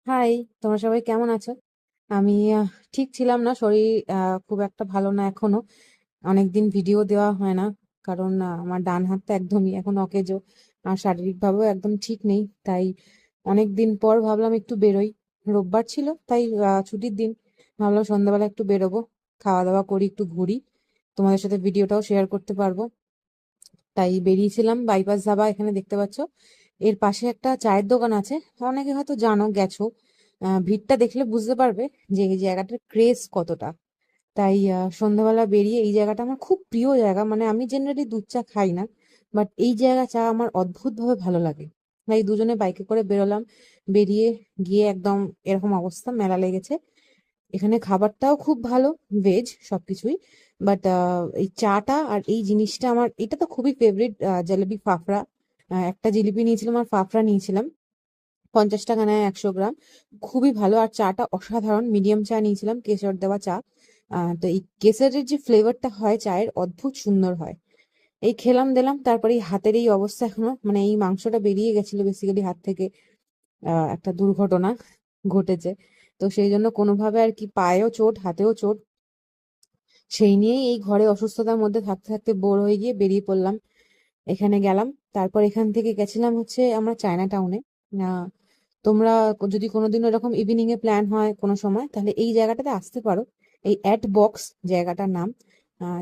High, তোমরা সবাই কেমন আছো? আমি ঠিক ছিলাম না, শরীর খুব একটা ভালো না এখনো। অনেকদিন ভিডিও দেওয়া হয় না, কারণ আমার ডান হাতটা একদমই এখন অকেজো, আর শারীরিকভাবেও একদম ঠিক নেই। তাই অনেক দিন পর ভাবলাম একটু বেরোই। রোববার ছিল, তাই ছুটির দিন, ভাবলাম সন্ধ্যাবেলা একটু বেরোবো, খাওয়া দাওয়া করি, একটু ঘুরি, তোমাদের সাথে ভিডিওটাও শেয়ার করতে পারবো। তাই বেরিয়েছিলাম বাইপাস ধাবা, এখানে দেখতে পাচ্ছ। এর পাশে একটা চায়ের দোকান আছে, অনেকে হয়তো জানো, গেছো। ভিড়টা দেখলে বুঝতে পারবে যে এই জায়গাটার ক্রেজ কতটা। তাই সন্ধ্যাবেলা বেরিয়ে, এই জায়গাটা আমার খুব প্রিয় জায়গা, মানে আমি জেনারেলি দুধ চা খাই না, বাট এই জায়গা চা আমার অদ্ভুতভাবে ভালো লাগে। তাই দুজনে বাইকে করে বেরোলাম। বেরিয়ে গিয়ে একদম এরকম অবস্থা, মেলা লেগেছে। এখানে খাবারটাও খুব ভালো, ভেজ সবকিছুই। বাট এই চাটা আর এই জিনিসটা আমার, এটা তো খুবই ফেভারিট। জলেবি ফাফড়া, একটা জিলিপি নিয়েছিলাম আর ফাফড়া নিয়েছিলাম, 50 টাকা নেয় 100 গ্রাম। খুবই ভালো, আর চাটা অসাধারণ। মিডিয়াম চা নিয়েছিলাম, কেশর দেওয়া চা। তো এই কেশরের যে ফ্লেভারটা হয় চায়ের, অদ্ভুত সুন্দর হয়। এই খেলাম দিলাম, তারপরে এই হাতের এই অবস্থা এখনো, মানে এই মাংসটা বেরিয়ে গেছিল বেসিক্যালি হাত থেকে। একটা দুর্ঘটনা ঘটেছে, তো সেই জন্য কোনোভাবে আর কি, পায়েও চোট, হাতেও চোট। সেই নিয়েই এই ঘরে অসুস্থতার মধ্যে থাকতে থাকতে বোর হয়ে গিয়ে বেরিয়ে পড়লাম। এখানে গেলাম, তারপর এখান থেকে গেছিলাম হচ্ছে আমরা চায়না টাউনে। তোমরা যদি কোনোদিন এরকম ইভিনিং এ প্ল্যান হয় কোনো সময়, তাহলে এই জায়গাটাতে আসতে পারো। এই অ্যাট বক্স জায়গাটার নাম,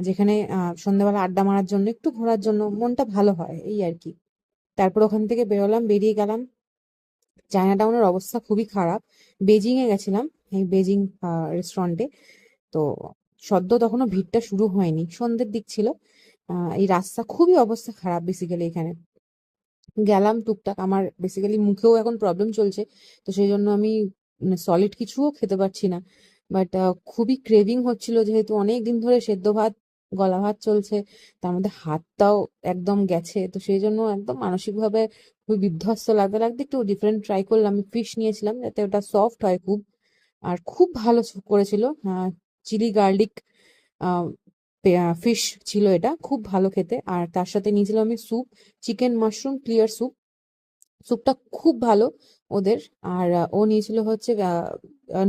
যেখানে সন্ধ্যাবেলা আড্ডা মারার জন্য, একটু ঘোরার জন্য মনটা ভালো হয়, এই আর কি। তারপর ওখান থেকে বেরোলাম, বেরিয়ে গেলাম। চায়না টাউনের অবস্থা খুবই খারাপ। বেজিং এ গেছিলাম, এই বেজিং রেস্টুরেন্টে। তো সদ্য তখনও ভিড়টা শুরু হয়নি, সন্ধ্যের দিক ছিল। এই রাস্তা খুবই অবস্থা খারাপ বেসিক্যালি এখানে। গেলাম টুকটাক, আমার বেসিক্যালি মুখেও এখন প্রবলেম চলছে, তো সেই জন্য আমি সলিড কিছুও খেতে পারছি না। বাট খুবই ক্রেভিং হচ্ছিল, যেহেতু অনেক দিন ধরে সেদ্ধ ভাত, গলা ভাত চলছে, তার মধ্যে হাতটাও একদম গেছে, তো সেই জন্য একদম মানসিকভাবে খুবই বিধ্বস্ত লাগতে লাগতে একটু ডিফারেন্ট ট্রাই করলাম। আমি ফিশ নিয়েছিলাম, যাতে ওটা সফট হয় খুব, আর খুব ভালো করেছিল। চিলি গার্লিক ফিশ ছিল, এটা খুব ভালো খেতে। আর তার সাথে নিয়েছিলাম আমি soup, chicken mushroom clear soup. স্যুপটা খুব ভালো ওদের। আর ও নিয়েছিল হচ্ছে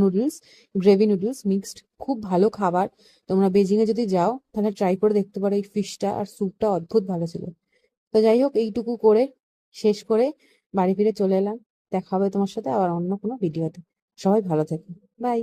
নুডলস, গ্রেভি নুডলস মিক্সড, খুব ভালো খাবার। তোমরা বেজিং এ যদি যাও তাহলে ট্রাই করে দেখতে পারো, এই ফিশটা আর স্যুপটা অদ্ভুত ভালো ছিল। তো যাই হোক, এইটুকু করে শেষ করে বাড়ি ফিরে চলে এলাম। দেখা হবে তোমার সাথে আবার অন্য কোনো ভিডিওতে। সবাই ভালো থেকো। বাই।